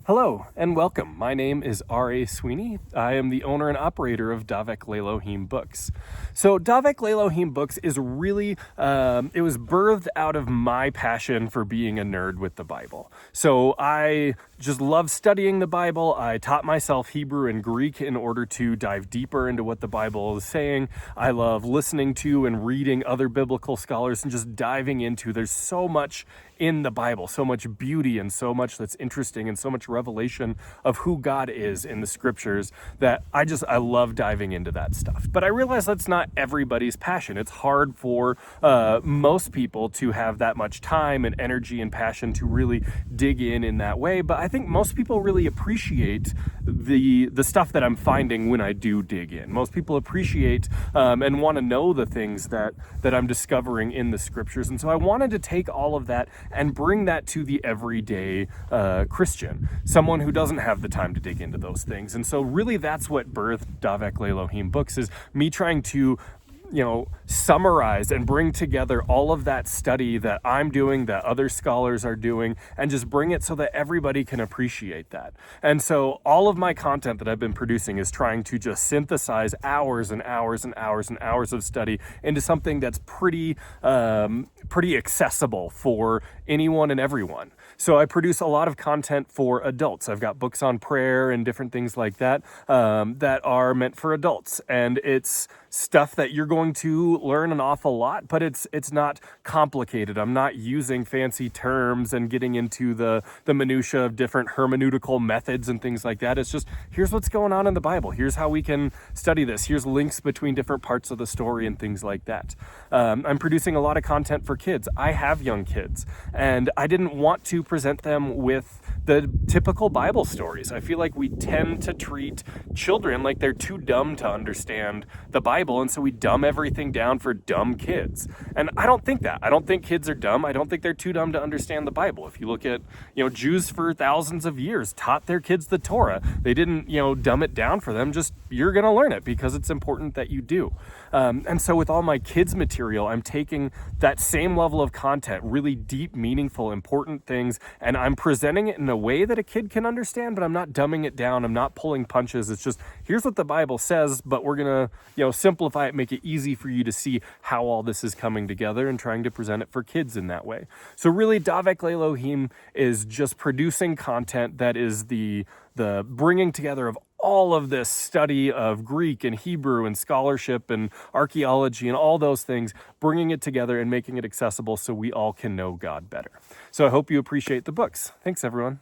Hello and welcome. My name is R.A. Sweeney. I am the owner and operator of Davek Le'lohim Books. So Davek Le'lohim Books is really, it was birthed out of my passion for being a nerd with the Bible. So I just love studying the Bible. I taught myself Hebrew and Greek in order to dive deeper into what the Bible is saying. I love listening to and reading other biblical scholars and just diving into, there's so much in the Bible, so much beauty and so much that's interesting and so much revelation of who God is in the scriptures that I love diving into that stuff. But I realize that's not everybody's passion. It's hard for most people to have that much time and energy and passion to really dig in that way. But I think most people really appreciate the stuff that I'm finding when I do dig in. Most people appreciate and want to know the things that I'm discovering in the scriptures. And so I wanted to take all of that and bring that to the everyday Christian, someone who doesn't have the time to dig into those things. And so really that's what birthed Davek Le'lohim Books, is me trying to summarize and bring together all of that study that I'm doing, that other scholars are doing, and just bring it so that everybody can appreciate that. And so all of my content that I've been producing is trying to just synthesize hours and hours and hours and hours of study into something that's pretty accessible for anyone and everyone. So I produce a lot of content for adults. I've got books on prayer and different things like that that are meant for adults. And it's stuff that you're going to learn an awful lot, but it's not complicated. I'm not using fancy terms and getting into the minutia of different hermeneutical methods and things like that. It's just, here's what's going on in the Bible. Here's how we can study this. Here's links between different parts of the story and things like that. I'm producing a lot of content for kids. I have young kids, and I didn't want to present them with the typical Bible stories. I feel like we tend to treat children like they're too dumb to understand the Bible, and so we dumb everything down for dumb kids. And I don't think that. I don't think kids are dumb. I don't think they're too dumb to understand the Bible. If you look at, Jews for thousands of years taught their kids the Torah. They didn't, dumb it down for them. Just, you're going to learn it because it's important that you do. And so with all my kids material, I'm taking that same level of content, really deep, meaningful, important things, and I'm presenting it in a way that a kid can understand, but I'm not dumbing it down. I'm not pulling punches. It's just, here's what the Bible says, but we're going to, simplify it, make it easy for you to see how all this is coming together, and trying to present it for kids in that way. So really, Davek Le'lohim is just producing content that is the bringing together of all of this study of Greek and Hebrew and scholarship and archaeology and all those things, bringing it together and making it accessible so we all can know God better. So I hope you appreciate the books. Thanks, everyone.